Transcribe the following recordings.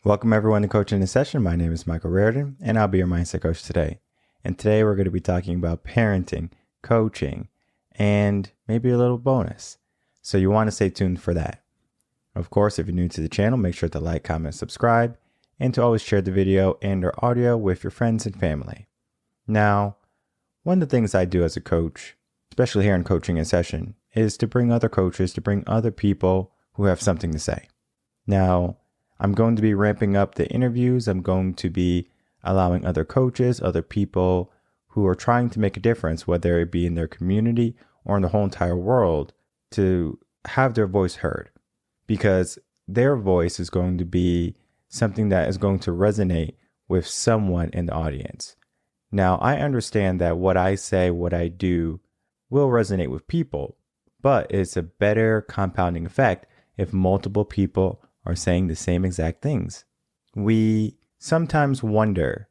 Welcome everyone to Coaching in Session. My name is Michael Rearden, and I'll be your mindset coach today. And today we're going to be talking about parenting, coaching, and maybe a little bonus. So you want to stay tuned for that. Of course, if you're new to the channel, make sure to like, comment, subscribe, and to always share the video and or audio with your friends and family. Now, one of the things I do as a coach, especially here in Coaching in Session, is to bring other coaches, to bring other people who have something to say. Now, I'm going to be ramping up the interviews. I'm going to be allowing other coaches, other people who are trying to make a difference, whether it be in their community or in the whole entire world, to have their voice heard, because their voice is going to be something that is going to resonate with someone in the audience. Now, I understand that what I say, what I do will resonate with people, but it's a better compounding effect if multiple people are saying the same exact things. We sometimes wonder,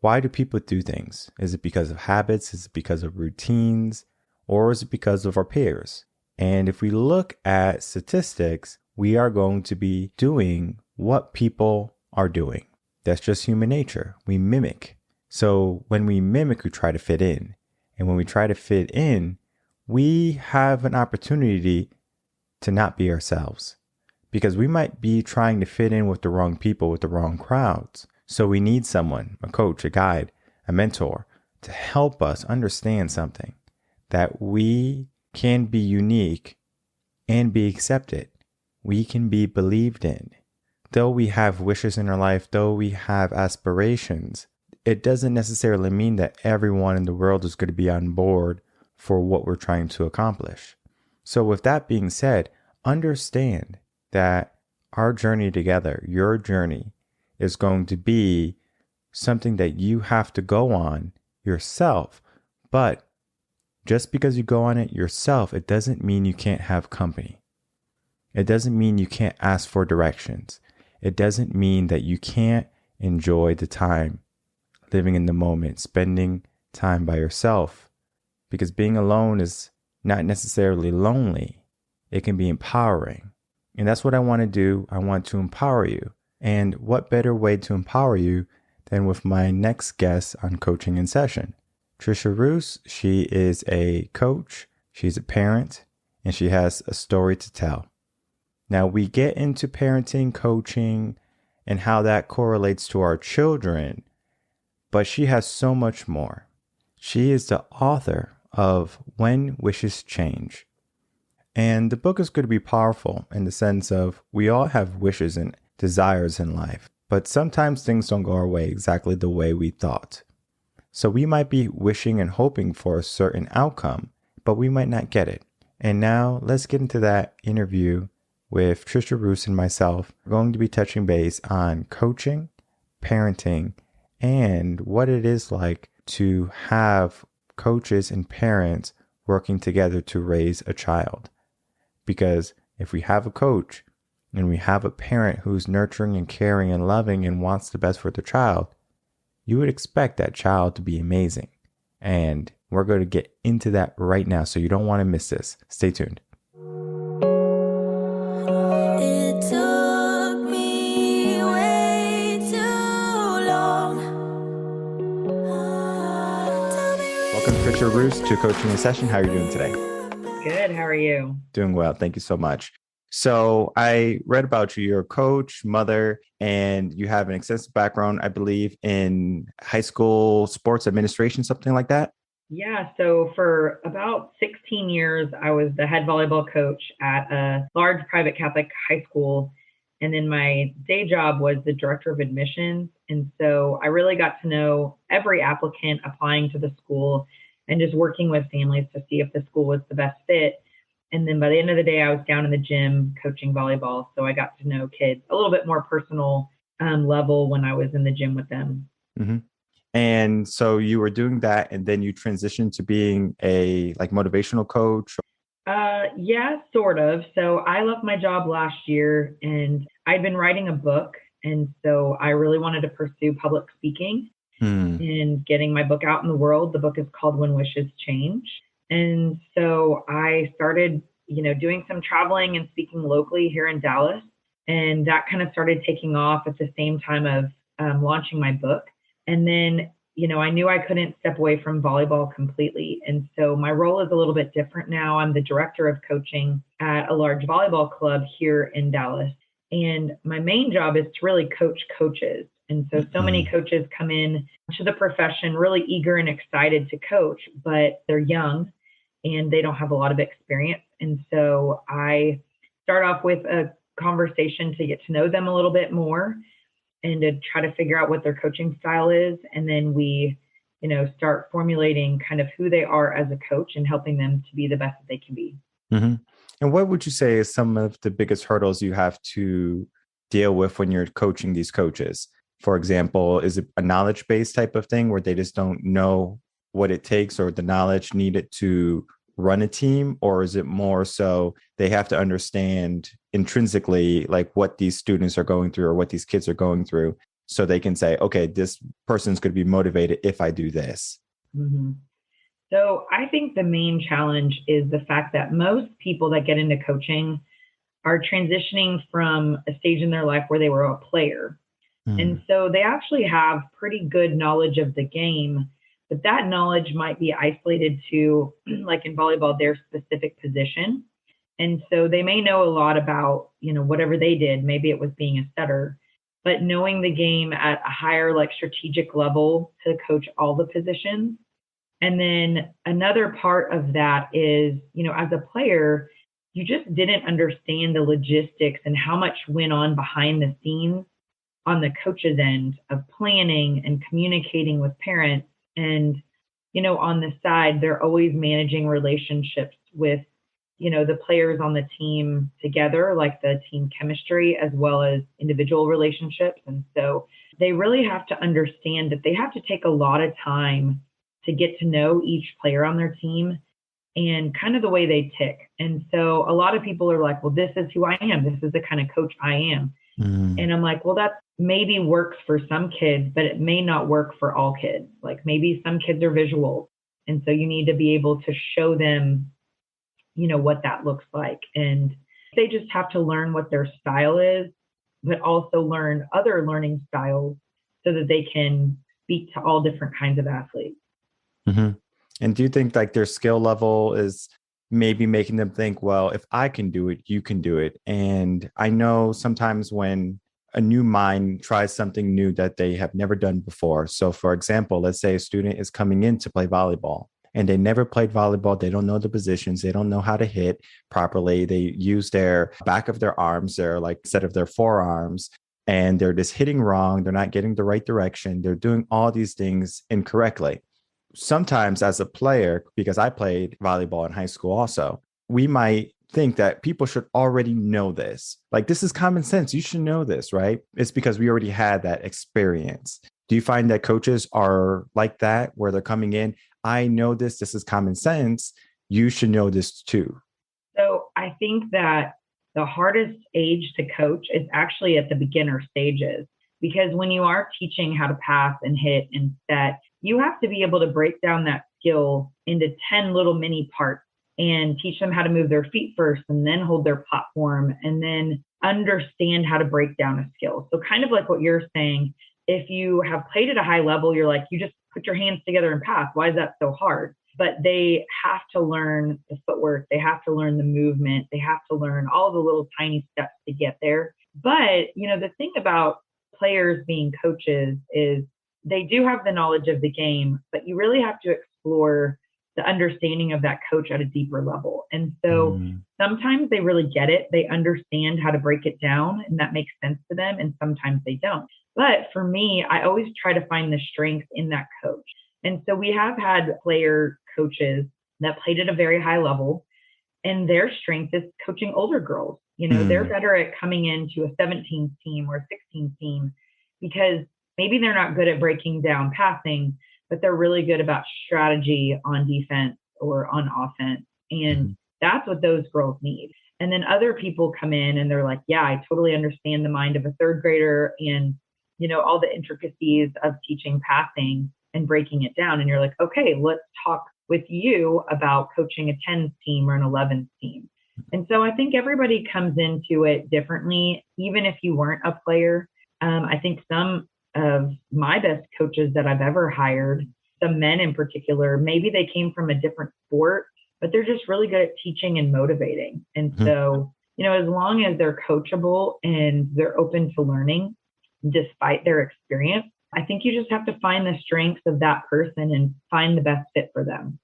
why do people do things? Is it because of habits? Is it because of routines? Or is it because of our peers? And if we look at statistics, we are going to be doing what people are doing. That's just human nature. We mimic. So when we mimic, we try to fit in. And when we try to fit in, we have an opportunity to not be ourselves, because we might be trying to fit in with the wrong people, with the wrong crowds. So we need someone, a coach, a guide, a mentor, to help us understand something, that we can be unique and be accepted. We can be believed in. Though we have wishes in our life, though we have aspirations, it doesn't necessarily mean that everyone in the world is going to be on board for what we're trying to accomplish. So with that being said, understand that our journey together, your journey, is going to be something that you have to go on yourself. But just because you go on it yourself, it doesn't mean you can't have company. It doesn't mean you can't ask for directions. It doesn't mean that you can't enjoy the time, living in the moment, spending time by yourself. Because being alone is not necessarily lonely. It can be empowering. And that's what I want to do. I want to empower you. And what better way to empower you than with my next guest on Coaching in Session? Tricia Roos, she is a coach, she's a parent, and she has a story to tell. Now, we get into parenting, coaching, and how that correlates to our children, but she has so much more. She is the author of When Wishes Change. And the book is going to be powerful in the sense of we all have wishes and desires in life, but sometimes things don't go our way exactly the way we thought. So we might be wishing and hoping for a certain outcome, but we might not get it. And now let's get into that interview with Tricia Roos and myself. We're going to be touching base on coaching, parenting, and what it is like to have coaches and parents working together to raise a child. Because if we have a coach and we have a parent who's nurturing and caring and loving and wants the best for the child, you would expect that child to be amazing. And we're going to get into that right now, so you don't want to miss this. Stay tuned. It took me way too long. Welcome, Tricia Roos, to Coaching in Session. How are you doing today? Good. How are you? Doing well. Thank you so much. So I read about you. You're a coach, mother, and you have an extensive background, I believe, in high school sports administration, something like that. Yeah. So for about 16 years, I was the head volleyball coach at a large private Catholic high school. And then my day job was the director of admissions. And so I really got to know every applicant applying to the school and just working with families to see if the school was the best fit. And then by the end of the day, I was down in the gym coaching volleyball. So I got to know kids a little bit more personal level when I was in the gym with them. Mm-hmm. And so you were doing that, and then you transitioned to being a motivational coach. Yeah, sort of. So I left my job last year and I'd been writing a book. And so I really wanted to pursue public speaking and getting my book out in the world. The book is called When Wishes Change. And so I started, doing some traveling and speaking locally here in Dallas. And that kind of started taking off at the same time of launching my book. And then, I knew I couldn't step away from volleyball completely. And so my role is a little bit different now. I'm the director of coaching at a large volleyball club here in Dallas. And my main job is to really coach coaches. And so many coaches come in to the profession really eager and excited to coach, but they're young and they don't have a lot of experience. And so I start off with a conversation to get to know them a little bit more and to try to figure out what their coaching style is. And then we, start formulating kind of who they are as a coach and helping them to be the best that they can be. Mm-hmm. And what would you say is some of the biggest hurdles you have to deal with when you're coaching these coaches? For example, is it a knowledge-based type of thing where they just don't know what it takes or the knowledge needed to run a team? Or is it more so they have to understand intrinsically like what these students are going through or what these kids are going through so they can say, okay, this person's going to be motivated if I do this? Mm-hmm. So I think the main challenge is the fact that most people that get into coaching are transitioning from a stage in their life where they were a player. And so they actually have pretty good knowledge of the game, but that knowledge might be isolated to, like in volleyball, their specific position. And so they may know a lot about, whatever they did. Maybe it was being a setter, but knowing the game at a higher, like strategic level to coach all the positions. And then another part of that is, as a player, you just didn't understand the logistics and how much went on behind the scenes on the coach's end of planning and communicating with parents. And, on the side, they're always managing relationships with, the players on the team together, like the team chemistry, as well as individual relationships. And so they really have to understand that they have to take a lot of time to get to know each player on their team and kind of the way they tick. And so a lot of people are like, well, this is who I am. This is the kind of coach I am. And I'm like, well, that maybe works for some kids, but it may not work for all kids. Like maybe some kids are visual. And so you need to be able to show them, what that looks like. And they just have to learn what their style is, but also learn other learning styles so that they can speak to all different kinds of athletes. Mm-hmm. And do you think like their skill level is maybe making them think, well, if I can do it, you can do it? And I know sometimes when a new mind tries something new that they have never done before. So for example, let's say a student is coming in to play volleyball and they never played volleyball. They don't know the positions. They don't know how to hit properly. They use their back of their arms, their like set of their forearms, and they're just hitting wrong. They're not getting the right direction. They're doing all these things incorrectly. Sometimes as a player, because I played volleyball in high school also, we might think that people should already know this. Like, this is common sense. You should know this, right? It's because we already had that experience. Do you find that coaches are like that, where they're coming in, I know this, this is common sense, you should know this too? So I think that the hardest age to coach is actually at the beginner stages, because when you are teaching how to pass and hit and set, you have to be able to break down that skill into 10 little mini parts and teach them how to move their feet first and then hold their platform and then understand how to break down a skill. So kind of like what you're saying, if you have played at a high level, you're like, you just put your hands together and pass. Why is that so hard? But they have to learn the footwork. They have to learn the movement. They have to learn all the little tiny steps to get there. But, the thing about players being coaches is they do have the knowledge of the game, but you really have to explore the understanding of that coach at a deeper level. And so sometimes they really get it. They understand how to break it down and that makes sense to them. And sometimes they don't. But for me, I always try to find the strength in that coach. And so we have had player coaches that played at a very high level, and their strength is coaching older girls. They're better at coming into a 17 team or a 16 team because maybe they're not good at breaking down passing, but they're really good about strategy on defense or on offense. And that's what those girls need. And then other people come in and they're like, yeah, I totally understand the mind of a third grader and, all the intricacies of teaching passing and breaking it down. And you're like, okay, let's talk with you about coaching a 10s team or an 11s team. And so I think everybody comes into it differently, even if you weren't a player. I think some of my best coaches that I've ever hired, some men in particular, maybe they came from a different sport, but they're just really good at teaching and motivating. And Mhm. so, as long as they're coachable and they're open to learning despite their experience, I think you just have to find the strengths of that person and find the best fit for them.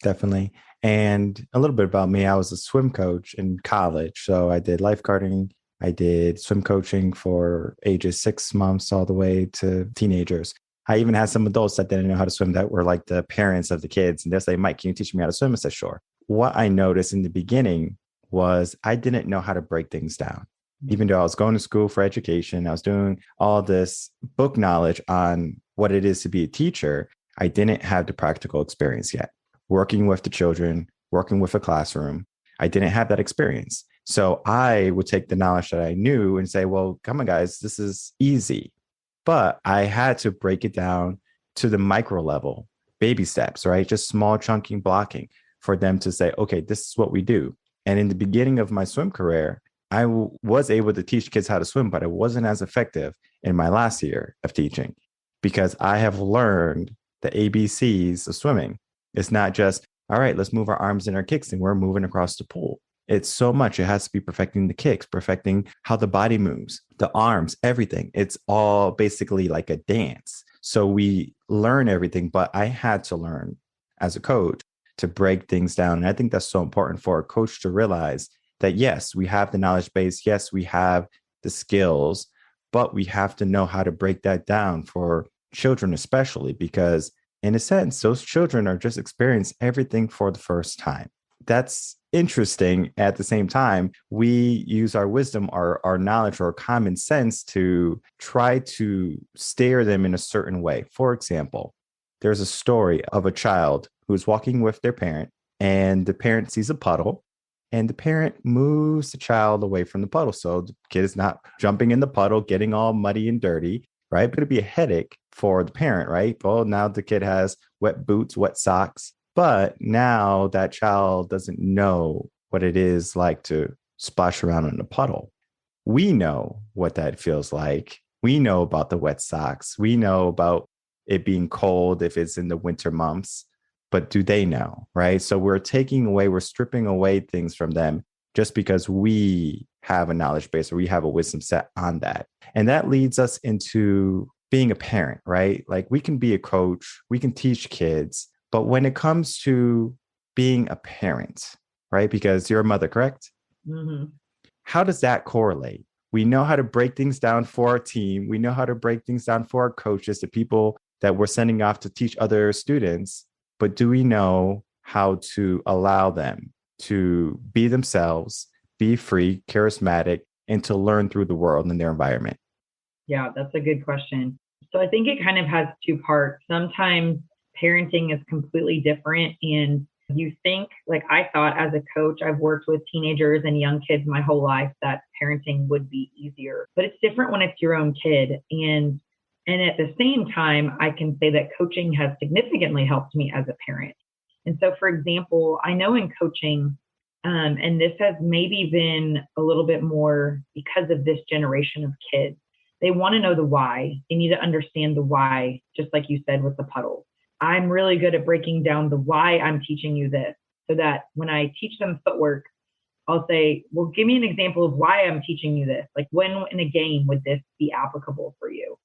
Definitely. And a little bit about me, I was a swim coach in college. So I did lifeguarding. I did swim coaching for ages 6 months all the way to teenagers. I even had some adults that didn't know how to swim that were like the parents of the kids. And they'll say, Mike, can you teach me how to swim? I said, sure. What I noticed in the beginning was I didn't know how to break things down. Even though I was going to school for education, I was doing all this book knowledge on what it is to be a teacher. I didn't have the practical experience yet. Working with the children, working with a classroom, I didn't have that experience. So I would take the knowledge that I knew and say, well, come on, guys, this is easy. But I had to break it down to the micro level, baby steps, right? Just small chunking blocking for them to say, okay, this is what we do. And in the beginning of my swim career, I was able to teach kids how to swim, but it wasn't as effective in my last year of teaching because I have learned the ABCs of swimming. It's not just, all right, let's move our arms and our kicks and we're moving across the pool. It's so much. It has to be perfecting the kicks, perfecting how the body moves, the arms, everything. It's all basically like a dance. So we learn everything, but I had to learn as a coach to break things down. And I think that's so important for a coach to realize that, yes, we have the knowledge base. Yes, we have the skills, but we have to know how to break that down for children, especially because in a sense, those children are just experiencing everything for the first time. That's interesting. At the same time, we use our wisdom, our knowledge, or common sense to try to steer them in a certain way. For example, there's a story of a child who's walking with their parent, and the parent sees a puddle, and the parent moves the child away from the puddle. So the kid is not jumping in the puddle, getting all muddy and dirty, right? But it'd be a headache for the parent, right? Well, now the kid has wet boots, wet socks, but now that child doesn't know what it is like to splash around in a puddle. We know what that feels like. We know about the wet socks. We know about it being cold if it's in the winter months, but do they know, right? So we're stripping away things from them just because we have a knowledge base or we have a wisdom set on that. And that leads us into being a parent, right? Like we can be a coach, we can teach kids, but when it comes to being a parent, right? Because you're a mother, correct? Mm-hmm. How does that correlate? We know how to break things down for our team. We know how to break things down for our coaches, the people that we're sending off to teach other students. But do we know how to allow them to be themselves, be free, charismatic, and to learn through the world and their environment? Yeah, that's a good question. So I think it kind of has two parts. Sometimes parenting is completely different. And you think, like I thought as a coach, I've worked with teenagers and young kids my whole life, that parenting would be easier. But it's different when it's your own kid. And at the same time, I can say that coaching has significantly helped me as a parent. And so, for example, I know in coaching, and this has maybe been a little bit more because of this generation of kids, they want to know the why. They need to understand the why, just like you said with the puddle. I'm really good at breaking down the why I'm teaching you this, so that when I teach them footwork, I'll say, well, give me an example of why I'm teaching you this. Like when in a game would this be applicable for you?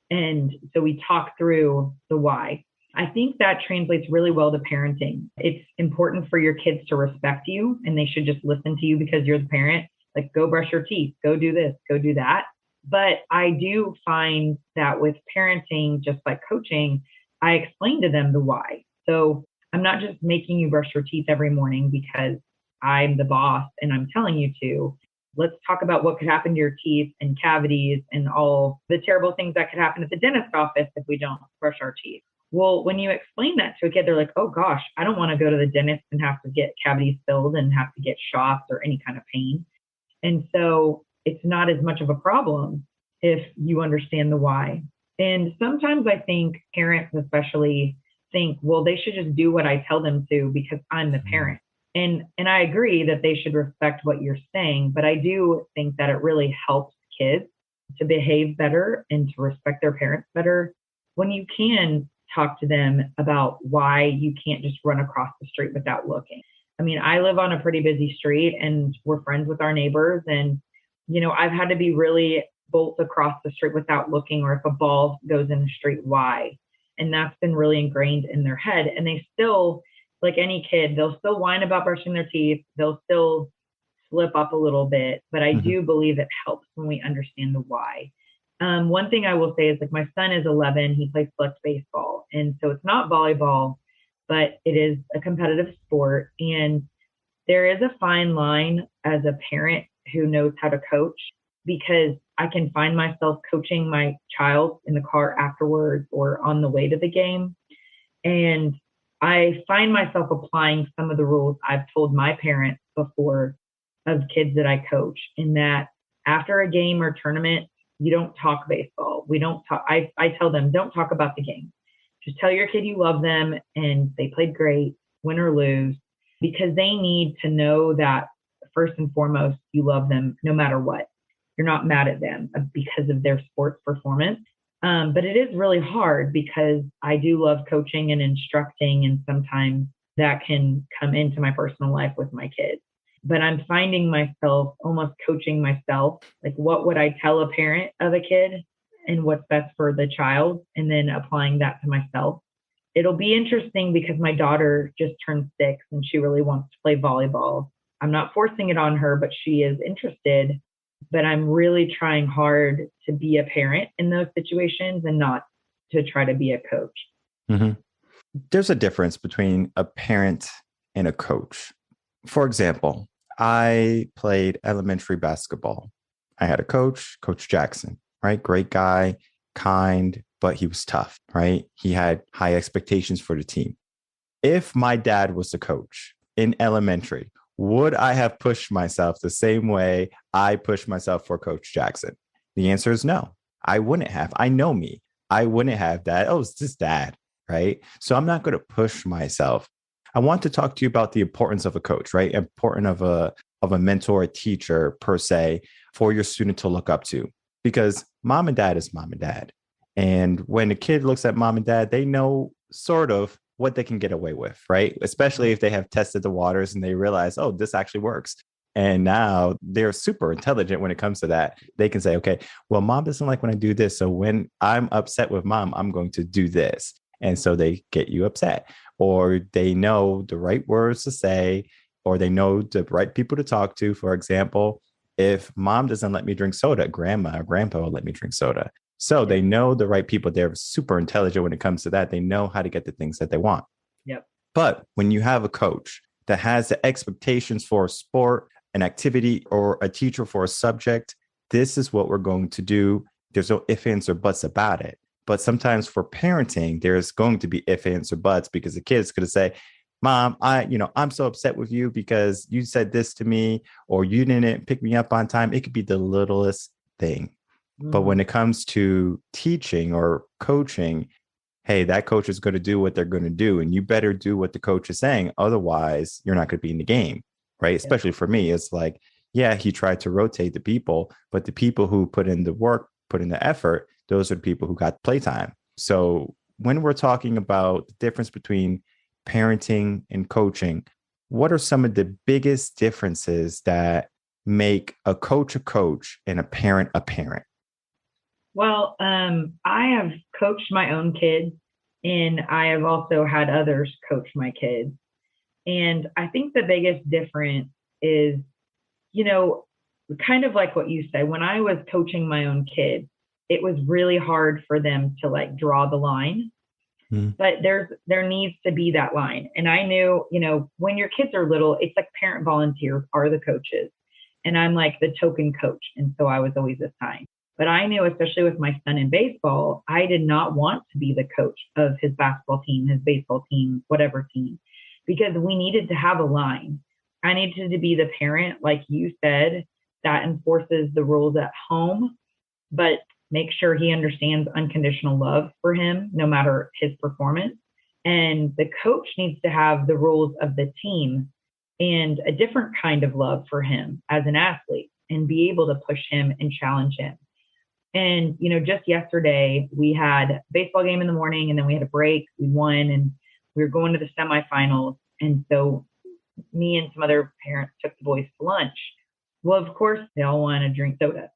And so we talk through the why. I think that translates really well to parenting. It's important for your kids to respect you, and they should just listen to you because you're the parent. Like, go brush your teeth, go do this, go do that. But I do find that with parenting, just like coaching, I explain to them the why. So I'm not just making you brush your teeth every morning because I'm the boss and I'm telling you to. Let's talk about what could happen to your teeth and cavities and all the terrible things that could happen at the dentist office if we don't brush our teeth. Well, when you explain that to a kid, they're like, oh gosh, I don't want to go to the dentist and have to get cavities filled and have to get shots or any kind of pain. And so it's not as much of a problem if you understand the why. And sometimes I think parents especially think, well, they should just do what I tell them to because I'm the parent. And I agree that they should respect what you're saying, but I do think that it really helps kids to behave better and to respect their parents better when you can talk to them about why you can't just run across the street without looking. I mean, I live on a pretty busy street and we're friends with our neighbors. And, I've had to be really bolt across the street without looking, or if a ball goes in the street, why? And that's been really ingrained in their head. And they still, like any kid, they'll still whine about brushing their teeth. They'll still slip up a little bit, but I do believe it helps when we understand the why. One thing I will say is, like, my son is 11, he plays select baseball. And so it's not volleyball, but it is a competitive sport. And there is a fine line as a parent who knows how to coach, because I can find myself coaching my child in the car afterwards or on the way to the game. And I find myself applying some of the rules I've told my parents before of kids that I coach, in that after a game or tournament, you don't talk baseball. We don't talk. I tell them, don't talk about the game. Just tell your kid you love them and they played great, win or lose, because they need to know that first and foremost, you love them no matter what. You're not mad at them because of their sports performance. But it is really hard, because I do love coaching and instructing, and sometimes that can come into my personal life with my kids. But I'm finding myself almost coaching myself. Like, what would I tell a parent of a kid and what's best for the child, and then applying that to myself. It'll be interesting because my daughter just turned 6 and she really wants to play volleyball. I'm not forcing it on her, but she is interested. But I'm really trying hard to be a parent in those situations and not to try to be a coach. Mm-hmm. There's a difference between a parent and a coach. For example, I played elementary basketball. I had a coach, Coach Jackson, right? Great guy, kind, but he was tough, right? He had high expectations for the team. If my dad was the coach in elementary, would I have pushed myself the same way I pushed myself for Coach Jackson? The answer is no. I wouldn't have. I know me. I wouldn't have that. Oh, it's just dad, right? So I'm not going to push myself. I want to talk to you about the importance of a coach, right? Important of a mentor, a teacher per se, for your student to look up to, because mom and dad is mom and dad. And when a kid looks at mom and dad, they know sort of what they can get away with, right? Especially if they have tested the waters and they realize, oh, this actually works. And now they're super intelligent when it comes to that. They can say, okay, well, mom doesn't like when I do this. So when I'm upset with mom, I'm going to do this. And so they get you upset, or they know the right words to say, or they know the right people to talk to. For example, if mom doesn't let me drink soda, grandma or grandpa will let me drink soda. So they know the right people. They're super intelligent when it comes to that. They know how to get the things that they want. Yep. But when you have a coach that has the expectations for a sport, an activity, or a teacher for a subject, this is what we're going to do. There's no ifs, ands, or buts about it. But sometimes for parenting, there's going to be ifs, ands, or buts, because the kid's going to say, Mom, I'm so upset with you because you said this to me, or you didn't pick me up on time. It could be the littlest thing. But when it comes to teaching or coaching, hey, that coach is going to do what they're going to do, and you better do what the coach is saying. Otherwise, you're not going to be in the game, right? Especially for me, it's like, yeah, he tried to rotate the people, but the people who put in the work, put in the effort, those are the people who got playtime. So when we're talking about the difference between parenting and coaching, what are some of the biggest differences that make a coach and a parent a parent? Well, I have coached my own kids, and I have also had others coach my kids. And I think the biggest difference is, kind of like what you said, when I was coaching my own kids, it was really hard for them to like draw the line. But there needs to be that line. And I knew, when your kids are little, it's like parent volunteers are the coaches. And I'm like the token coach. And so I was always assigned. But I knew, especially with my son in baseball, I did not want to be the coach of his basketball team, his baseball team, whatever team, because we needed to have a line. I needed to be the parent, like you said, that enforces the rules at home, but make sure he understands unconditional love for him, no matter his performance. And the coach needs to have the rules of the team and a different kind of love for him as an athlete and be able to push him and challenge him. And, just yesterday we had a baseball game in the morning and then we had a break. We won and we were going to the semifinals. And so me and some other parents took the boys to lunch. Well, of course, they all want to drink soda.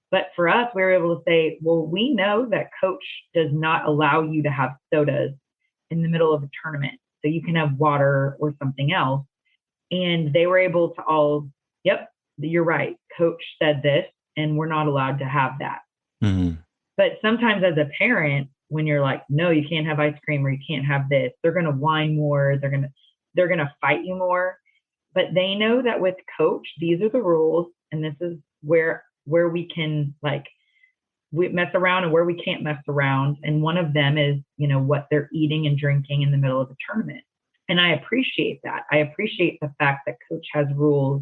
But for us, we were able to say, well, we know that coach does not allow you to have sodas in the middle of a tournament. So you can have water or something else. And they were able to all, yep, you're right. Coach said this, and we're not allowed to have that. Mm-hmm. But sometimes as a parent, when you're like, no, you can't have ice cream or you can't have this, they're going to whine more. They're going to fight you more. But they know that with coach, these are the rules. And this is where we can we mess around and where we can't mess around. And one of them is, what they're eating and drinking in the middle of the tournament. And I appreciate that. I appreciate the fact that coach has rules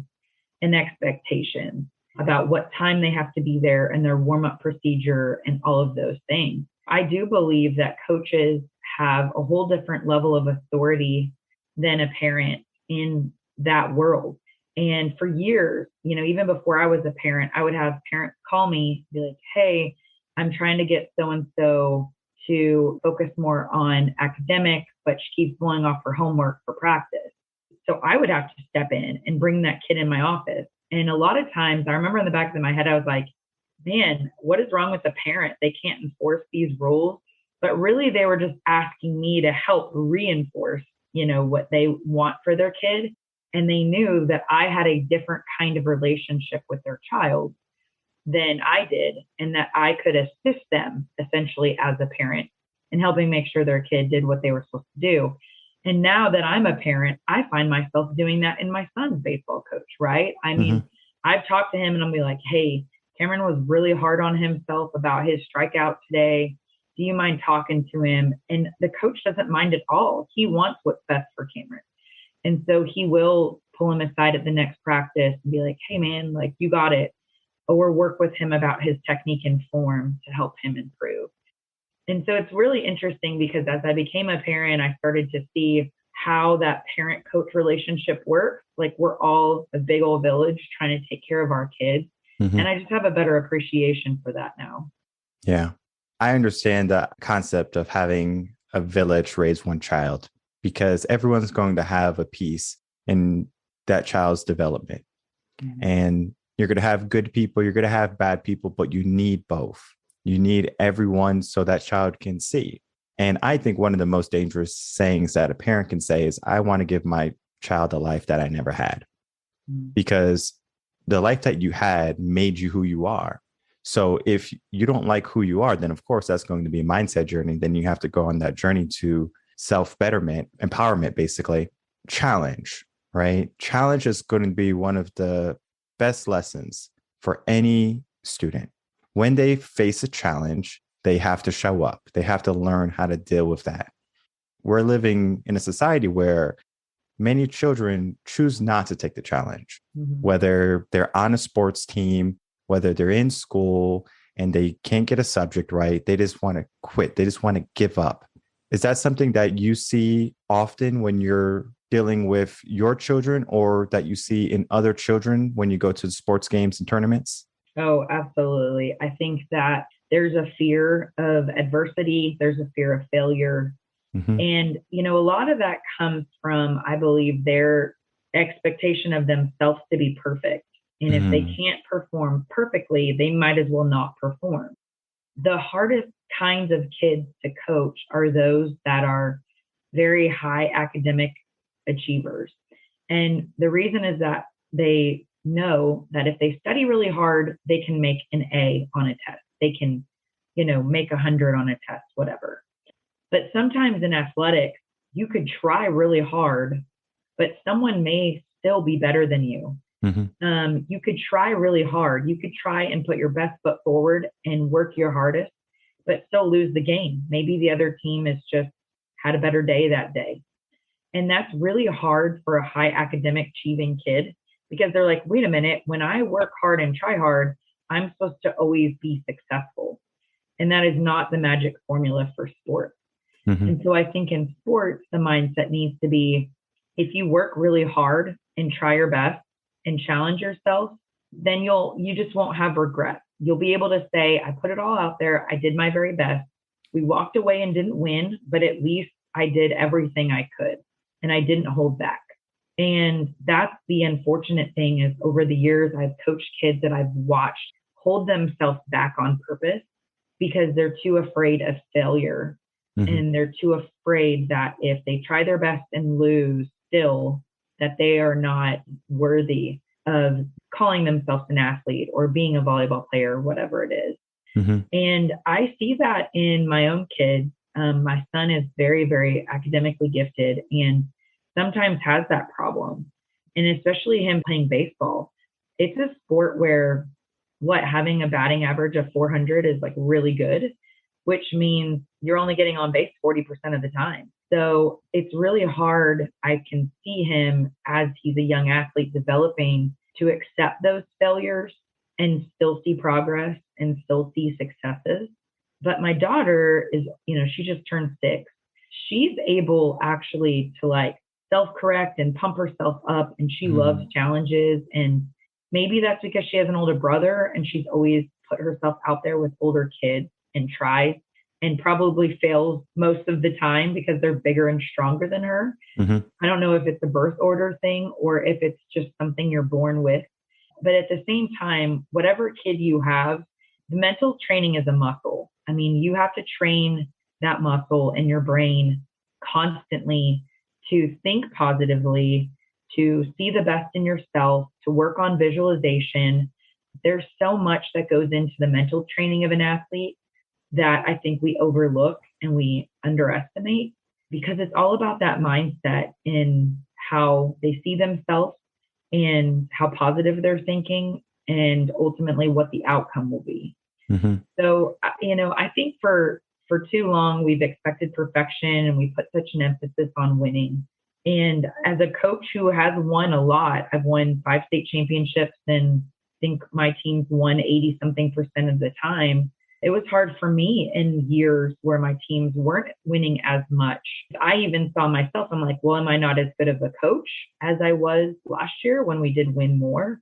and expectations about what time they have to be there and their warm-up procedure and all of those things. I do believe that coaches have a whole different level of authority than a parent in that world. And for years, even before I was a parent, I would have parents call me, be like, hey, I'm trying to get so-and-so to focus more on academics, but she keeps blowing off her homework for practice. So I would have to step in and bring that kid in my office. And a lot of times I remember in the back of my head, I was like, man, what is wrong with the parent? They can't enforce these rules. But really, they were just asking me to help reinforce, what they want for their kid. And they knew that I had a different kind of relationship with their child than I did, and that I could assist them essentially as a parent in helping make sure their kid did what they were supposed to do. And now that I'm a parent, I find myself doing that in my son's baseball coach, right? I mean, I've talked to him and I'll be like, hey, Cameron was really hard on himself about his strikeout today. Do you mind talking to him? And the coach doesn't mind at all. He wants what's best for Cameron. And so he will pull him aside at the next practice and be like, hey, man, you got it. Or work with him about his technique and form to help him improve. And so it's really interesting because as I became a parent, I started to see how that parent-coach relationship works. We're all a big old village trying to take care of our kids. And I just have a better appreciation for that now. Yeah. I understand the concept of having a village raise one child because everyone's going to have a piece in that child's development. And you're going to have good people, you're going to have bad people, but you need both. You need everyone so that child can see. And I think one of the most dangerous sayings that a parent can say is, I want to give my child a life that I never had. Because the life that you had made you who you are. So if you don't like who you are, then of course that's going to be a mindset journey. Then you have to go on that journey to self-betterment, empowerment, basically. Challenge, right? Challenge is going to be one of the best lessons for any student. When they face a challenge, they have to show up. They have to learn how to deal with that. We're living in a society where many children choose not to take the challenge, whether they're on a sports team, whether they're in school and they can't get a subject right. They just want to quit. They just want to give up. Is that something that you see often when you're dealing with your children or that you see in other children when you go to sports games and tournaments? Oh, absolutely. I think that there's a fear of adversity. There's a fear of failure. And, a lot of that comes from, I believe, their expectation of themselves to be perfect. And if they can't perform perfectly, they might as well not perform. The hardest kinds of kids to coach are those that are very high academic achievers. And the reason is that they know that if they study really hard, they can make an A on a test. They can, make 100 on a test, whatever. But sometimes in athletics, you could try really hard, but someone may still be better than you. You could try really hard. You could try and put your best foot forward and work your hardest, but still lose the game. Maybe the other team has just had a better day that day. And that's really hard for a high academic achieving kid because they're like, wait a minute, when I work hard and try hard, I'm supposed to always be successful. And that is not the magic formula for sports. And so I think in sports, the mindset needs to be, if you work really hard and try your best and challenge yourself, then you just won't have regret. You'll be able to say, I put it all out there. I did my very best. We walked away and didn't win, but at least I did everything I could and I didn't hold back. And that's the unfortunate thing is over the years, I've coached kids that I've watched hold themselves back on purpose because they're too afraid of failure. Mm-hmm. And they're too afraid that if they try their best and lose still, that they are not worthy of calling themselves an athlete or being a volleyball player, whatever it is. Mm-hmm. And I see that in my own kids. My son is very, very academically gifted and sometimes has that problem. And especially him playing baseball. It's a sport where having a batting average of 400 is like really good, which means you're only getting on base 40% of the time. So it's really hard. I can see him as he's a young athlete developing to accept those failures and still see progress and still see successes. But my daughter is, she just turned 6. She's able actually to like self-correct and pump herself up, and she loves challenges. And maybe that's because she has an older brother and she's always put herself out there with older kids and tries and probably fails most of the time because they're bigger and stronger than her. Mm-hmm. I don't know if it's a birth order thing or if it's just something you're born with. But at the same time, whatever kid you have, the mental training is a muscle. I mean, you have to train that muscle in your brain constantly to think positively, to see the best in yourself, to work on visualization. There's so much that goes into the mental training of an athlete that I think we overlook and we underestimate because it's all about that mindset in how they see themselves and how positive they're thinking and ultimately what the outcome will be. Mm-hmm. So, I think for too long, we've expected perfection and we put such an emphasis on winning. And as a coach who has won a lot, I've won 5 state championships and I think my team's won 80-something% of the time. It was hard for me in years where my teams weren't winning as much. I even saw myself, I'm like, well, am I not as good of a coach as I was last year when we did win more?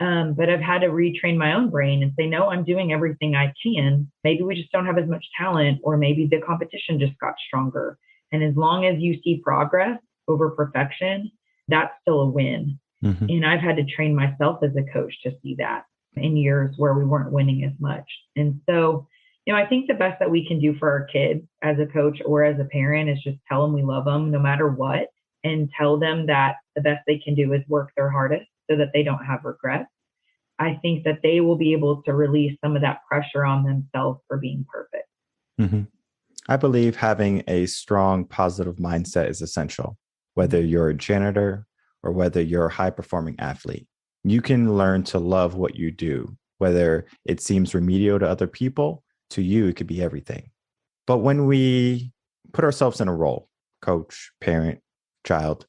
But I've had to retrain my own brain and say, no, I'm doing everything I can. Maybe we just don't have as much talent, or maybe the competition just got stronger. And as long as you see progress over perfection, that's still a win. Mm-hmm. And I've had to train myself as a coach to see that in years where we weren't winning as much. And so, I think the best that we can do for our kids as a coach or as a parent is just tell them we love them no matter what, and tell them that the best they can do is work their hardest so that they don't have regrets. I think that they will be able to release some of that pressure on themselves for being perfect. Mm-hmm. I believe having a strong, positive mindset is essential, whether you're a janitor or whether you're a high-performing athlete. You can learn to love what you do, whether it seems remedial to other people. To you, it could be everything. But when we put ourselves in a role, coach, parent, child,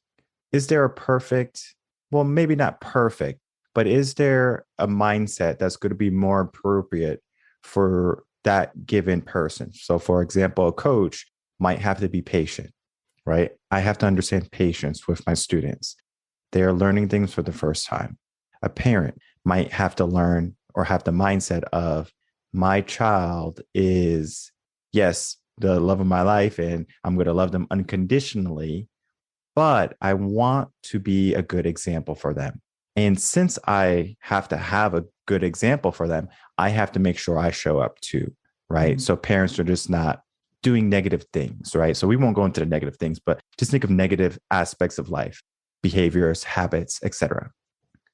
is there a perfect, well, maybe not perfect, but is there a mindset that's going to be more appropriate for that given person? So for example, a coach might have to be patient, right? I have to understand patience with my students. They are learning things for the first time. A parent might have to learn or have the mindset of my child is, yes, the love of my life, and I'm going to love them unconditionally, but I want to be a good example for them. And since I have to have a good example for them, I have to make sure I show up too, right? Mm-hmm. So parents are just not doing negative things, right? So we won't go into the negative things, but just think of negative aspects of life, behaviors, habits, etc.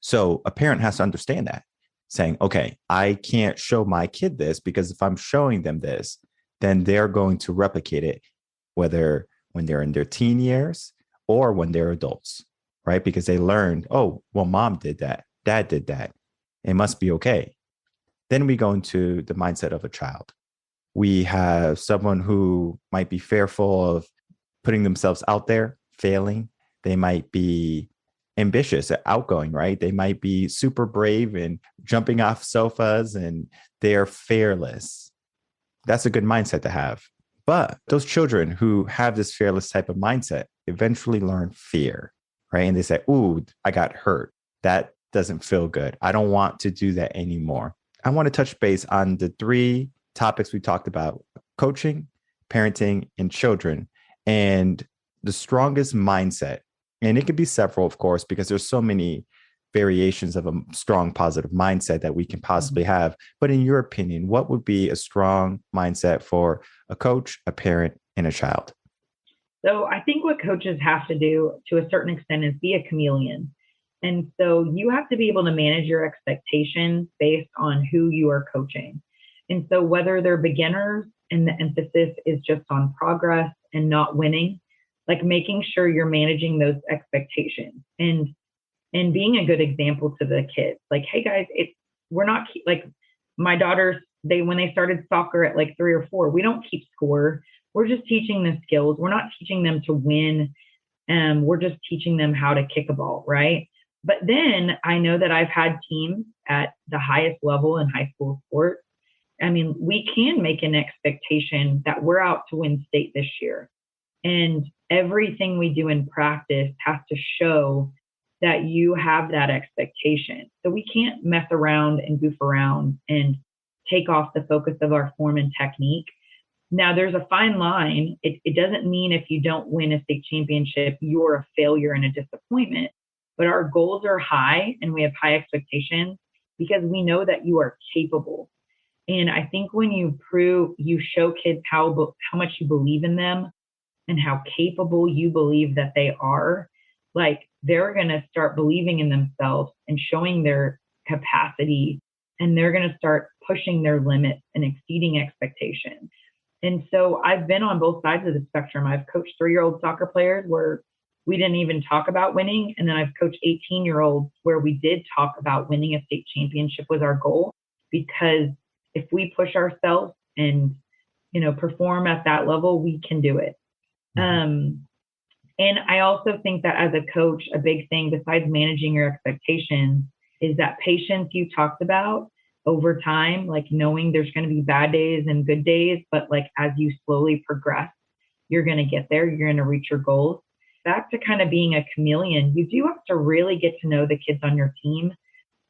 So a parent has to understand that, saying, okay, I can't show my kid this because if I'm showing them this, then they're going to replicate it, whether when they're in their teen years or when they're adults, right? Because they learned, oh, well, mom did that, dad did that. It must be okay. Then we go into the mindset of a child. We have someone who might be fearful of putting themselves out there, failing. They might be ambitious, outgoing, right? They might be super brave and jumping off sofas, and they're fearless. That's a good mindset to have. But those children who have this fearless type of mindset eventually learn fear, right? And they say, ooh, I got hurt. That doesn't feel good. I don't want to do that anymore. I want to touch base on the three topics we talked about: coaching, parenting, and children, and the strongest mindset. And it could be several, of course, because there's so many variations of a strong positive mindset that we can possibly have. But in your opinion, what would be a strong mindset for a coach, a parent, and a child? So I think what coaches have to do to a certain extent is be a chameleon. And so you have to be able to manage your expectations based on who you are coaching. And so whether they're beginners and the emphasis is just on progress and not winning, like making sure you're managing those expectations and being a good example to the kids. Like, hey guys, we're not like my daughters, when they started soccer at like 3 or 4, we don't keep score. We're just teaching them skills. We're not teaching them to win. We're just teaching them how to kick a ball, right? But then I know that I've had teams at the highest level in high school sports. I mean, we can make an expectation that we're out to win state this year. And everything we do in practice has to show that you have that expectation. So we can't mess around and goof around and take off the focus of our form and technique. Now, there's a fine line. It doesn't mean if you don't win a state championship, you're a failure and a disappointment. But our goals are high and we have high expectations because we know that you are capable. And I think when you show kids how much you believe in them and how capable you believe that they are, like they're going to start believing in themselves and showing their capacity, and they're going to start pushing their limits and exceeding expectations. And so I've been on both sides of the spectrum. I've coached 3-year-old soccer players where we didn't even talk about winning. And then I've coached 18-year-olds where we did talk about winning a state championship was our goal. Because if we push ourselves and, perform at that level, we can do it. And I also think that as a coach, a big thing besides managing your expectations is that patience you talked about over time, like knowing there's going to be bad days and good days, but like as you slowly progress, you're going to get there, you're going to reach your goals. Back to kind of being a chameleon, you do have to really get to know the kids on your team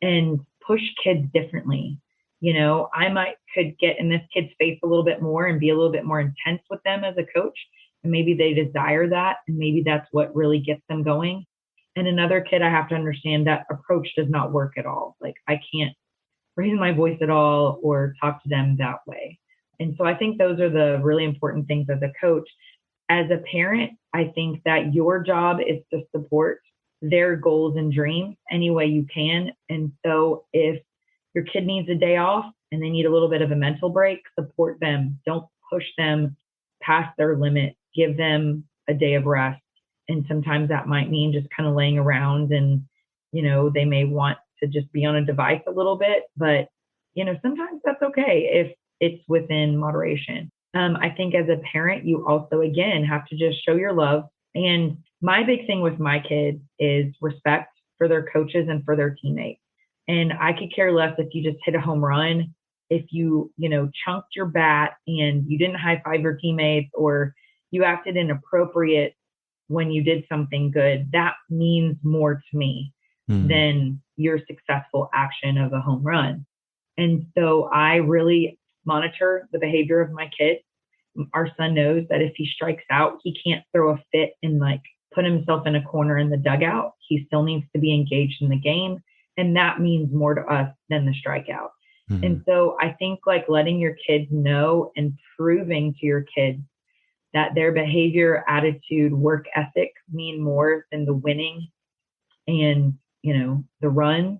and push kids differently. I could get in this kid's face a little bit more and be a little bit more intense with them as a coach. And maybe they desire that. And maybe that's what really gets them going. And another kid, I have to understand that approach does not work at all. Like I can't raise my voice at all or talk to them that way. And so I think those are the really important things as a coach. As a parent, I think that your job is to support their goals and dreams any way you can. And so if your kid needs a day off and they need a little bit of a mental break, support them. Don't push them past their limit. Give them a day of rest. And sometimes that might mean just kind of laying around and, they may want to just be on a device a little bit, but, sometimes that's okay if it's within moderation. I think as a parent, you also, again, have to just show your love. And my big thing with my kids is respect for their coaches and for their teammates. And I could care less if you just hit a home run, if you, chunked your bat and you didn't high five your teammates or you acted inappropriate when you did something good. That means more to me than your successful action of a home run. And so I really monitor the behavior of my kids. Our son knows that if he strikes out, he can't throw a fit and put himself in a corner in the dugout. He still needs to be engaged in the game. And that means more to us than the strikeout. And so I think letting your kids know and proving to your kids that their behavior, attitude, work ethic mean more than the winning and, the runs,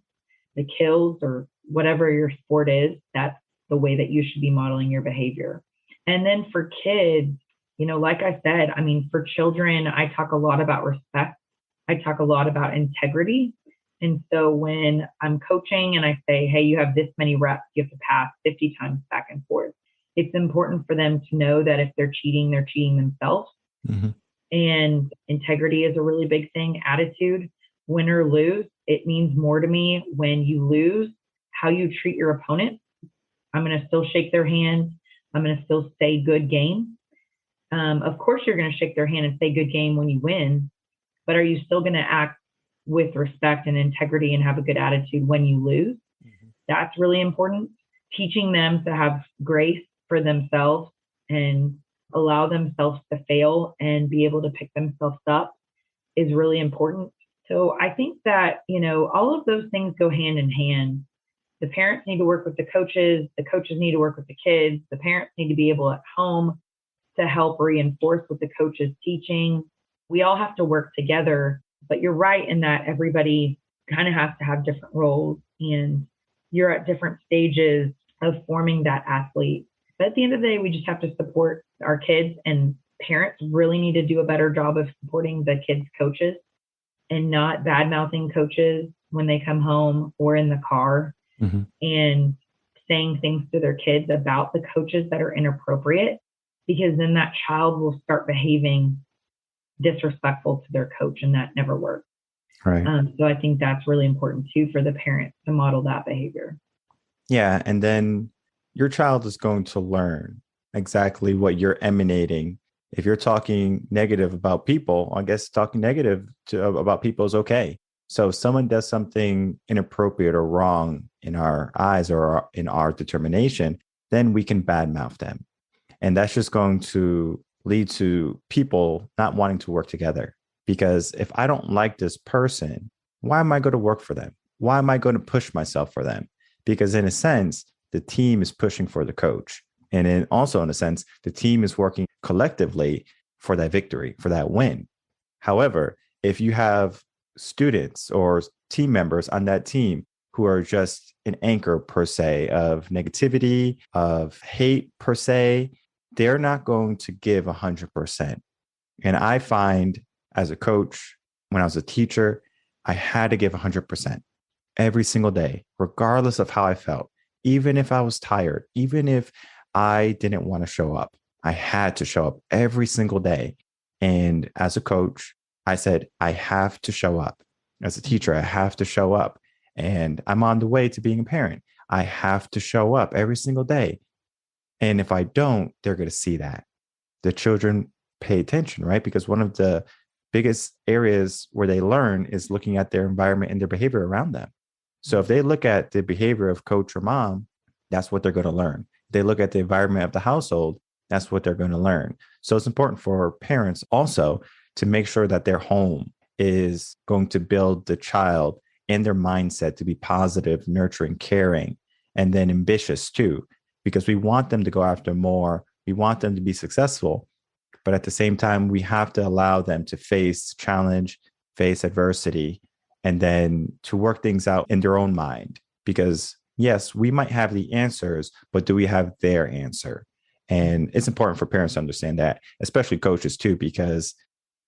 the kills, or whatever your sport is. That's the way that you should be modeling your behavior. And then for kids, like I said, for children, I talk a lot about respect. I talk a lot about integrity. And so when I'm coaching and I say, hey, you have this many reps, you have to pass 50 times back and forth. It's important for them to know that if they're cheating themselves. And integrity is a really big thing. Attitude, win or lose, it means more to me when you lose, how you treat your opponent. I'm going to still shake their hand. I'm going to still say good game. Of course, you're going to shake their hand and say good game when you win. but are you still going to act with respect and integrity and have a good attitude when you lose? Mm-hmm. That's really important. Teaching them to have grace for themselves and allow themselves to fail and be able to pick themselves up is really important. So I think that, all of those things go hand in hand. The parents need to work with the coaches need to work with the kids, the parents need to be able at home to help reinforce what the coach is teaching. We all have to work together, but you're right in that everybody kind of has to have different roles and you're at different stages of forming that athlete. But at the end of the day, we just have to support our kids, and parents really need to do a better job of supporting the kids' coaches and not bad-mouthing coaches when they come home or in the car, mm-hmm. and saying things to their kids about the coaches that are inappropriate, because then that child will start behaving disrespectful to their coach, and that never works. Right. So I think that's really important too for the parents to model that behavior. Yeah. And then your child is going to learn exactly what you're emanating. If you're talking negative about people, I guess talking negative about people is okay. So if someone does something inappropriate or wrong in our eyes or in our determination, then we can badmouth them. And that's just going to lead to people not wanting to work together. Because if I don't like this person, why am I going to work for them? Why am I going to push myself for them? Because in a sense, the team is pushing for the coach. And also in a sense, the team is working collectively for that victory, for that win. However, if you have students or team members on that team who are just an anchor per se of negativity, of hate per se, they're not going to give 100%. And I find as a coach, when I was a teacher, I had to give 100% every single day, regardless of how I felt. Even if I was tired, even if I didn't want to show up, I had to show up every single day. And as a coach, I said, I have to show up. As a teacher, I have to show up. And I'm on the way to being a parent. I have to show up every single day. And if I don't, they're going to see that. The children pay attention, right? Because one of the biggest areas where they learn is looking at their environment and their behavior around them. So if they look at the behavior of coach or mom, that's what they're going to learn. If they look at the environment of the household, that's what they're going to learn. So it's important for parents also to make sure that their home is going to build the child and their mindset to be positive, nurturing, caring, and then ambitious too, because we want them to go after more. We want them to be successful. But at the same time, we have to allow them to face challenge, face adversity, and then to work things out in their own mind. Because yes, we might have the answers, but do we have their answer? And it's important for parents to understand that, especially coaches too, because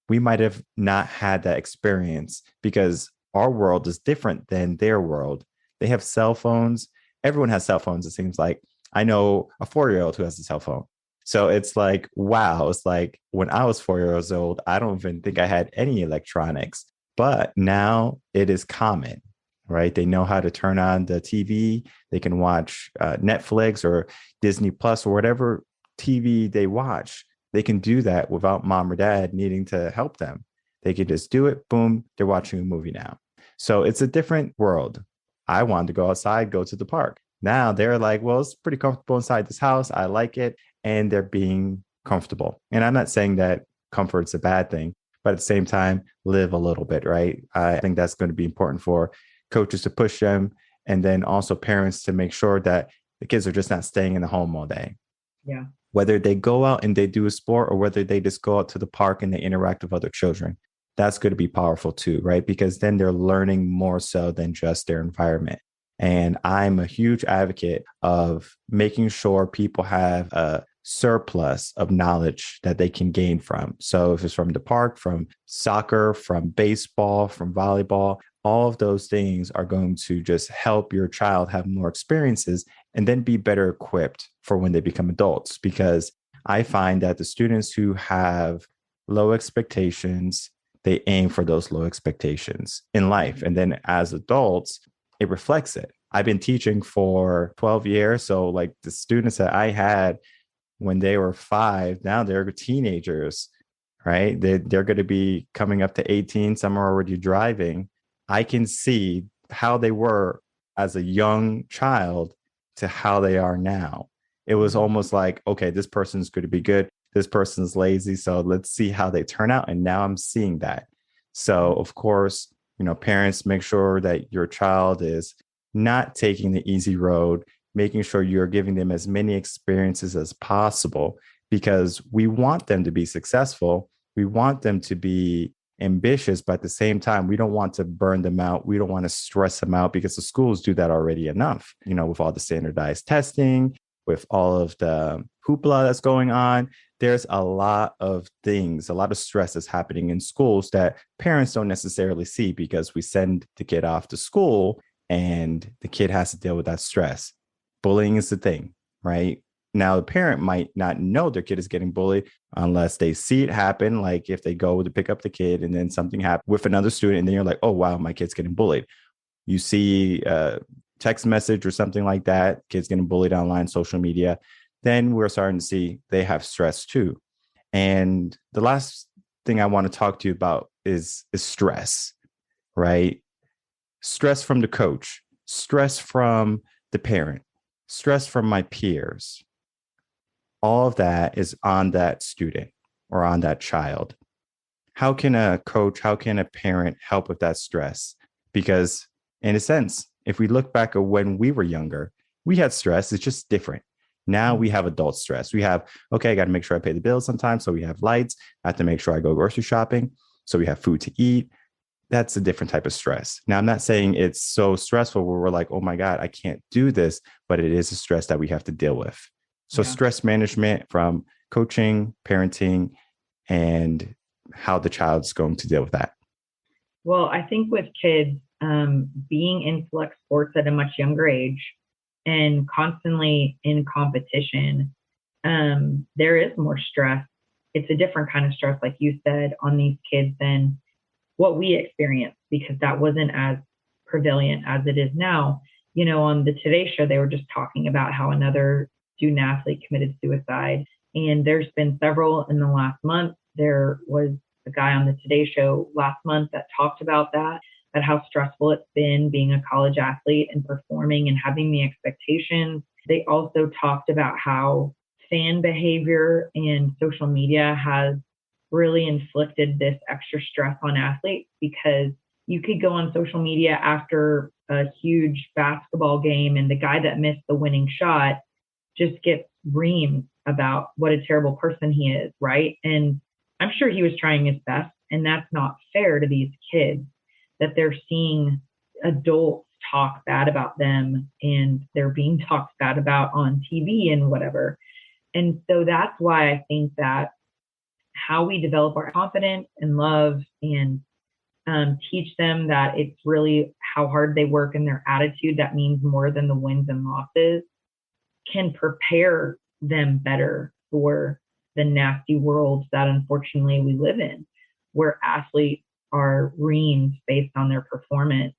we might have not had that experience because our world is different than their world. They have cell phones. Everyone has cell phones, it seems like. I know a 4-year-old who has a cell phone. So it's like, wow, it's like when I was 4 years old, I don't even think I had any electronics, but now it is common, right? They know how to turn on the TV. They can watch Netflix or Disney Plus or whatever TV they watch. They can do that without mom or dad needing to help them. They can just do it. Boom, they're watching a movie now. So it's a different world. I wanted to go outside, go to the park. Now they're like, well, it's pretty comfortable inside this house. I like it. And they're being comfortable. And I'm not saying that comfort's a bad thing, but at the same time, live a little bit, right? I think that's going to be important for coaches to push them. And then also parents to make sure that the kids are just not staying in the home all day. Yeah. Whether they go out and they do a sport or whether they just go out to the park and they interact with other children, that's going to be powerful too, right? Because then they're learning more so than just their environment. And I'm a huge advocate of making sure people have a surplus of knowledge that they can gain from. So if it's from the park, from soccer, from baseball, from volleyball, all of those things are going to just help your child have more experiences and then be better equipped for when they become adults. Because I find that the students who have low expectations, they aim for those low expectations in life. And then as adults, it reflects it. I've been teaching for 12 years. So like the students that I had when they were 5, now they're teenagers, right? They're going to be coming up to 18. Some are already driving. I can see how they were as a young child to how they are now. It was almost like, okay, this person's going to be good. This person's lazy. So let's see how they turn out. And now I'm seeing that. So, of course, parents, make sure that your child is not taking the easy road, making sure you're giving them as many experiences as possible, because we want them to be successful. We want them to be ambitious, but at the same time, we don't want to burn them out. We don't want to stress them out, because the schools do that already enough, with all the standardized testing, with all of the hoopla that's going on. There's a lot of things, a lot of stress that's happening in schools that parents don't necessarily see, because we send the kid off to school and the kid has to deal with that stress. Bullying is the thing, right? Now, the parent might not know their kid is getting bullied unless they see it happen. Like if they go to pick up the kid and then something happens with another student, and then you're like, oh, wow, my kid's getting bullied. You see a text message or something like that, kids getting bullied online, social media, then we're starting to see they have stress too. And the last thing I want to talk to you about is stress, right? Stress from the coach, stress from the parent, stress from my peers. All of that is on that student or on that child. How can a coach, how can a parent help with that stress? Because in a sense, if we look back at when we were younger, we had stress. It's just different. Now we have adult stress. We have, okay, I got to make sure I pay the bills sometimes. So we have lights. I have to make sure I go grocery shopping. So we have food to eat. That's a different type of stress. Now, I'm not saying it's so stressful where we're like, oh my God, I can't do this, but it is a stress that we have to deal with. So stress management from coaching, parenting, and how the child's going to deal with that. Well, I think with kids, being in select sports at a much younger age and constantly in competition, there is more stress. It's a different kind of stress, like you said, on these kids than what we experienced, because that wasn't as prevalent as it is now. On the Today Show, they were just talking about how another student athlete committed suicide. And there's been several in the last month. There was a guy on the Today Show last month that talked about that, how stressful it's been being a college athlete and performing and having the expectations. They also talked about how fan behavior and social media has really inflicted this extra stress on athletes, because you could go on social media after a huge basketball game and the guy that missed the winning shot just gets reamed about what a terrible person he is, right? And I'm sure he was trying his best, and that's not fair to these kids, that they're seeing adults talk bad about them and they're being talked bad about on TV and whatever. And so that's why I think that how we develop our confidence and love and teach them that it's really how hard they work and their attitude that means more than the wins and losses, can prepare them better for the nasty world that unfortunately we live in, where athletes are reamed based on their performance.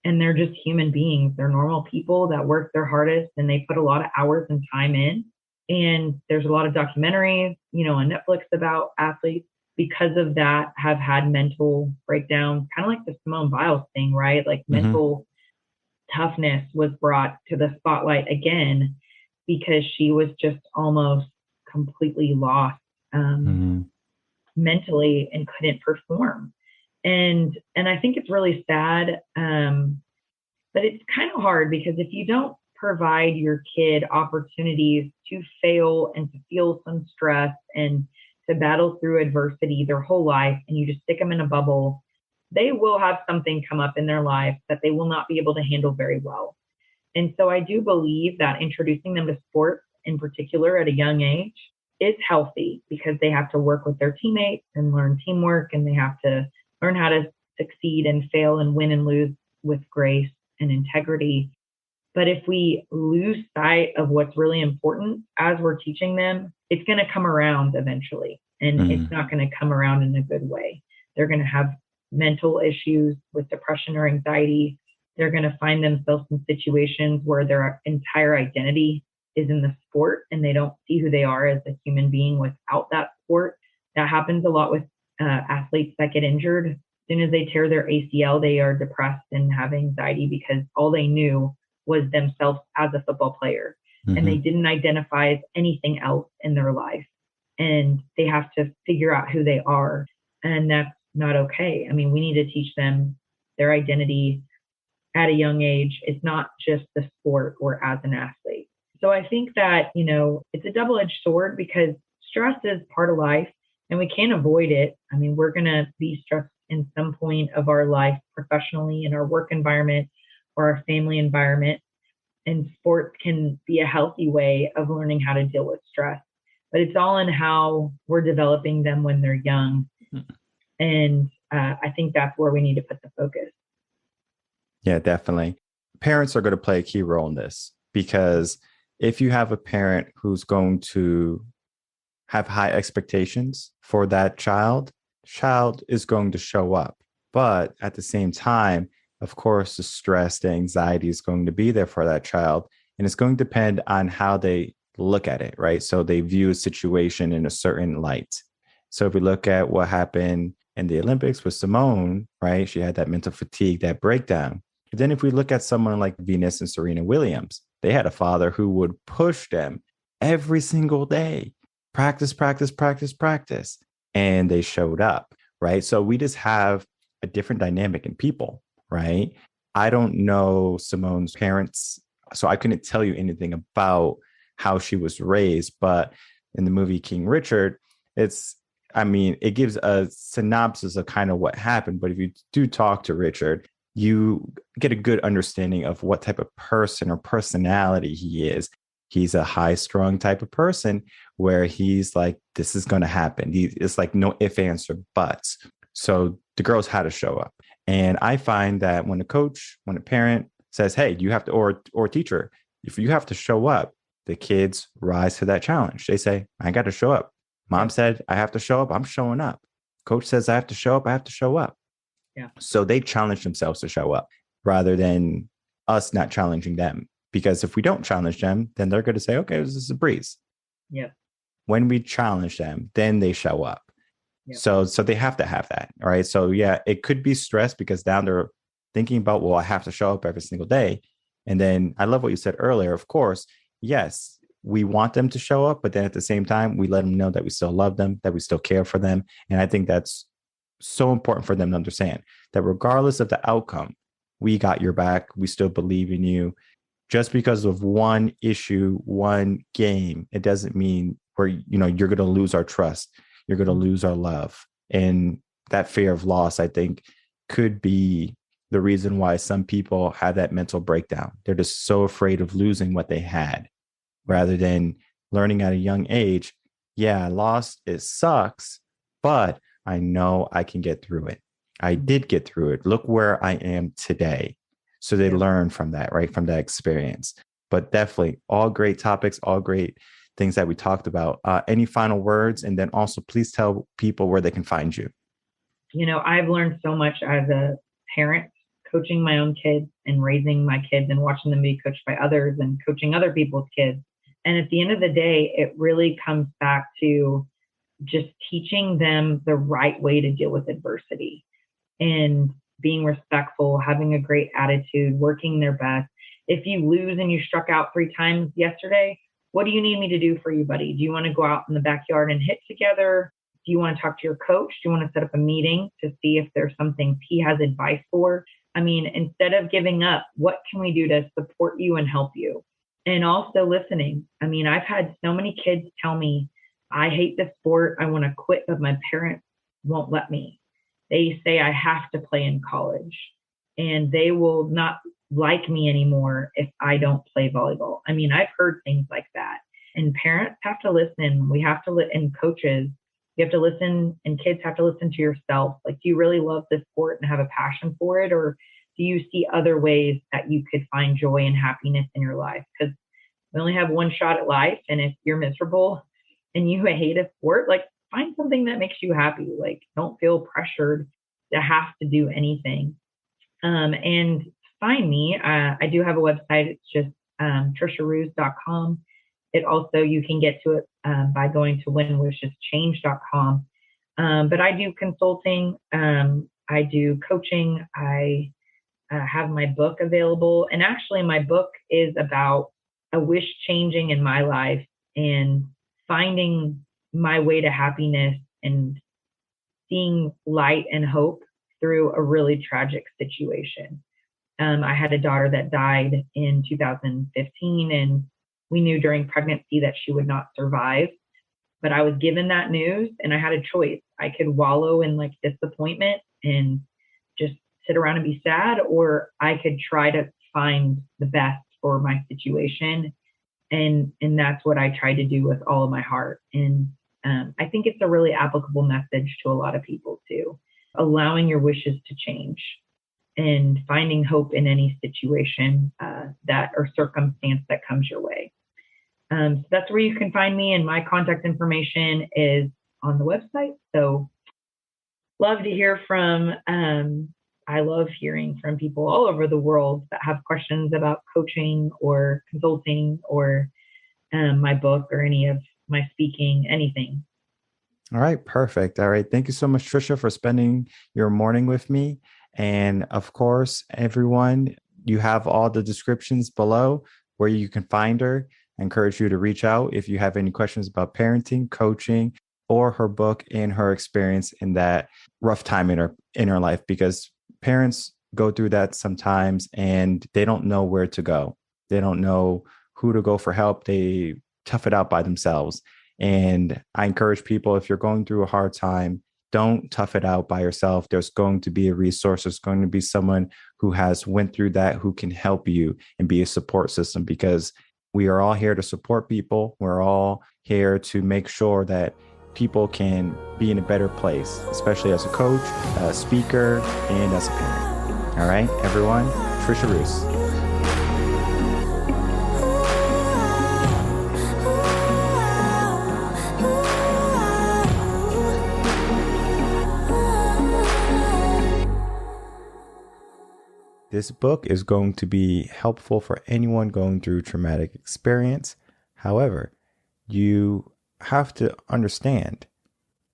And they're just human beings. They're normal people that work their hardest and they put a lot of hours and time in. And there's a lot of documentaries, on Netflix about athletes because of that have had mental breakdowns, kind of like the Simone Biles thing, right? Like mental toughness was brought to the spotlight again because she was just almost completely lost mentally and couldn't perform. And I think it's really sad, but it's kind of hard, because if you don't provide your kid opportunities to fail and to feel some stress and to battle through adversity their whole life, and you just stick them in a bubble, they will have something come up in their life that they will not be able to handle very well. And so I do believe that introducing them to sports in particular at a young age is healthy, because they have to work with their teammates and learn teamwork, and they have to learn how to succeed and fail and win and lose with grace and integrity. But if we lose sight of what's really important as we're teaching them, it's going to come around eventually, and it's not going to come around in a good way. They're going to have mental issues with depression or anxiety. They're going to find themselves in situations where their entire identity is in the sport and they don't see who they are as a human being without that sport. That happens a lot with athletes that get injured. As soon as they tear their ACL, they are depressed and have anxiety because all they knew was themselves as a football player. And they didn't identify as anything else in their life. And they have to figure out who they are. And that's not okay. I mean, we need to teach them their identity at a young age. It's not just the sport or as an athlete. So I think that, it's a double-edged sword because stress is part of life and we can't avoid it. I mean, we're going to be stressed in some point of our life professionally, in our work environment or our family environment. And sports can be a healthy way of learning how to deal with stress. But it's all in how we're developing them when they're young. And I think that's where we need to put the focus. Yeah, definitely. Parents are going to play a key role in this, because if you have a parent who's going to have high expectations for that child is going to show up. But at the same time, of course, the stress, the anxiety is going to be there for that child. And it's going to depend on how they look at it, right? So they view a situation in a certain light. So if we look at what happened in the Olympics with Simone, right? She had that mental fatigue, that breakdown. But then if we look at someone like Venus and Serena Williams, they had a father who would push them every single day. Practice, practice, practice, practice. And they showed up, right? So we just have a different dynamic in people, right? I don't know Simone's parents, so I couldn't tell you anything about how she was raised. But in the movie King Richard, it gives a synopsis of kind of what happened. But if you do talk to Richard, you get a good understanding of what type of person or personality he is. He's a high-strung type of person where he's like, this is going to happen. It's like no ifs, ands, or buts. So the girls had to show up. And I find that when a parent says, hey, you have to, or a teacher, if you have to show up, the kids rise to that challenge. They say, I got to show up. Mom said, I have to show up. I'm showing up. Coach says, I have to show up. I have to show up. Yeah. So they challenge themselves to show up rather than us not challenging them. Because if we don't challenge them, then they're going to say, okay, this is a breeze. Yeah. When we challenge them, then they show up. Yeah. So they have to have that. All right. So yeah, it could be stress because now they're thinking about, well, I have to show up every single day. And then I love what you said earlier. Of course, yes, we want them to show up, but then at the same time, we let them know that we still love them, that we still care for them. And I think that's so important for them to understand that regardless of the outcome, we got your back. We still believe in you. Just because of one issue, one game, it doesn't mean you're going to lose our trust. You're going to lose our love. And that fear of loss, I think, could be the reason why some people have that mental breakdown. They're just so afraid of losing what they had rather than learning at a young age. Yeah, I lost. It sucks, but I know I can get through it. I did get through it. Look where I am today. So they learn from that, right? From that experience. But definitely all great topics, all great things that we talked about. Any final words? And then also please tell people where they can find you. I've learned so much as a parent, coaching my own kids and raising my kids and watching them be coached by others and coaching other people's kids. And at the end of the day, it really comes back to just teaching them the right way to deal with adversity and being respectful, having a great attitude, working their best. If you lose and you struck out 3 times yesterday, what do you need me to do for you, buddy? Do you want to go out in the backyard and hit together? Do you want to talk to your coach? Do you want to set up a meeting to see if there's something he has advice for? I mean, instead of giving up, what can we do to support you and help you? And also listening. I mean, I've had so many kids tell me, I hate the sport. I want to quit, but my parents won't let me. They say I have to play in college and they will not like me anymore if I don't play volleyball. I mean, I've heard things like that. And parents have to listen. We have to and coaches, you have to listen, and kids have to listen to yourself. Like, do you really love this sport and have a passion for it? Or do you see other ways that you could find joy and happiness in your life? Because we only have one shot at life. And if you're miserable and you hate a sport, like, find something that makes you happy. Like, don't feel pressured to have to do anything. And find me. I do have a website. It's just triciaroos.com. It also, you can get to it by going to whenwisheschange.com. But I do consulting. I do coaching. I have my book available. And actually, my book is about a wish changing in my life and finding my way to happiness and seeing light and hope through a really tragic situation. I had a daughter that died in 2015, and we knew during pregnancy that she would not survive. But I was given that news and I had a choice. I could wallow in like disappointment and just sit around and be sad, or I could try to find the best for my situation. And that's what I try to do with all of my heart. And I think it's a really applicable message to a lot of people too. Allowing your wishes to change and finding hope in any situation that or circumstance that comes your way. So that's where you can find me, and my contact information is on the website. So love to hear from, I love hearing from people all over the world that have questions about coaching or consulting or my book or any of my speaking, anything. All right, perfect. All right. Thank you so much, Tricia, for spending your morning with me. And of course, everyone, you have all the descriptions below where you can find her. I encourage you to reach out if you have any questions about parenting, coaching, or her book and her experience in that rough time in her life, because parents go through that sometimes and they don't know where to go. They don't know who to go for help. They tough it out by themselves. And I encourage people, if you're going through a hard time, don't tough it out by yourself. There's going to be a resource. There's going to be someone who has went through that, who can help you and be a support system, because we are all here to support people. We're all here to make sure that people can be in a better place, especially as a coach, a speaker, and as a parent. All right, everyone, Tricia Roos. This book is going to be helpful for anyone going through traumatic experience. However, you have to understand.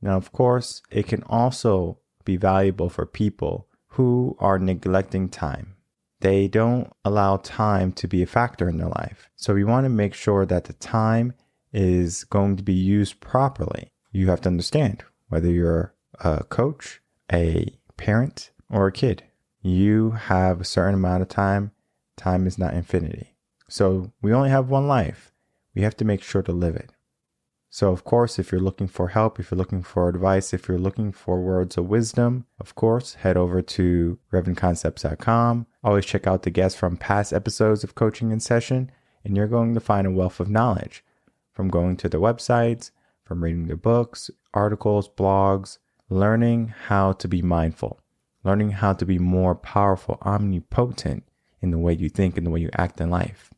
Now, of course, it can also be valuable for people who are neglecting time. They don't allow time to be a factor in their life. So we want to make sure that the time is going to be used properly. You have to understand whether you're a coach, a parent, or a kid. You have a certain amount of time. Time is not infinity. So we only have one life. We have to make sure to live it. So of course, if you're looking for help, if you're looking for advice, if you're looking for words of wisdom, of course, head over to revenconcepts.com. Always check out the guests from past episodes of Coaching in Session, and you're going to find a wealth of knowledge from going to their websites, from reading their books, articles, blogs, learning how to be mindful, learning how to be more powerful, omnipotent in the way you think and the way you act in life.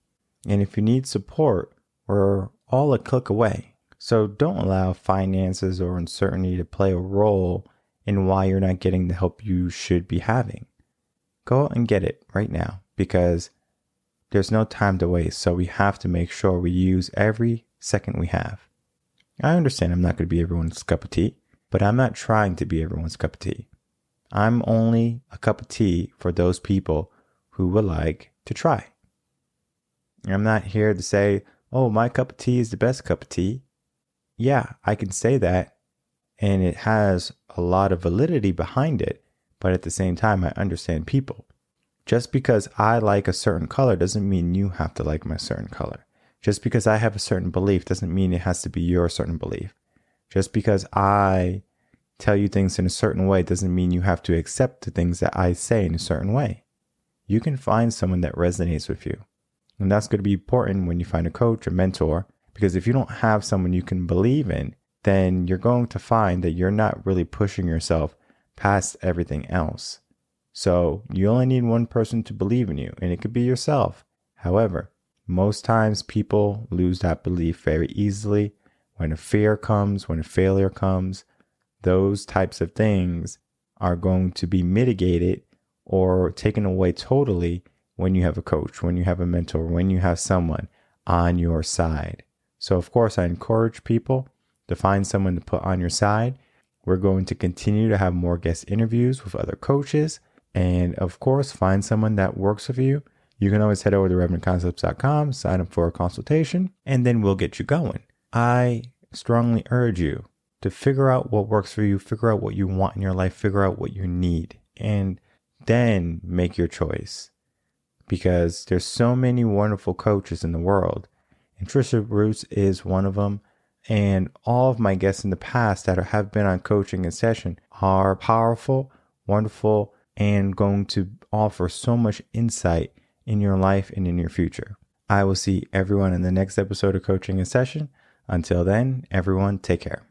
And if you need support, we're all a click away. So don't allow finances or uncertainty to play a role in why you're not getting the help you should be having. Go out and get it right now, because there's no time to waste. So we have to make sure we use every second we have. I understand I'm not going to be everyone's cup of tea, but I'm not trying to be everyone's cup of tea. I'm only a cup of tea for those people who would like to try. I'm not here to say, oh, my cup of tea is the best cup of tea. Yeah, I can say that, and it has a lot of validity behind it, but at the same time, I understand people. Just because I like a certain color doesn't mean you have to like my certain color. Just because I have a certain belief doesn't mean it has to be your certain belief. Just because I tell you things in a certain way doesn't mean you have to accept the things that I say in a certain way. You can find someone that resonates with you. And that's going to be important when you find a coach, a mentor, because if you don't have someone you can believe in, then you're going to find that you're not really pushing yourself past everything else. So you only need one person to believe in you, and it could be yourself. However, most times people lose that belief very easily. When a fear comes, when a failure comes, those types of things are going to be mitigated or taken away totally when you have a coach, when you have a mentor, when you have someone on your side. So of course, I encourage people to find someone to put on your side. We're going to continue to have more guest interviews with other coaches. And of course, find someone that works with you. You can always head over to revenconcepts.com, sign up for a consultation, and then we'll get you going. I strongly urge you to figure out what works for you, figure out what you want in your life, figure out what you need, and then make your choice. Because there's so many wonderful coaches in the world, and Tricia Roos is one of them. And all of my guests in the past that have been on coaching and session are powerful, wonderful, and going to offer so much insight in your life and in your future. I will see everyone in the next episode of Coaching and Session. Until then, everyone, take care.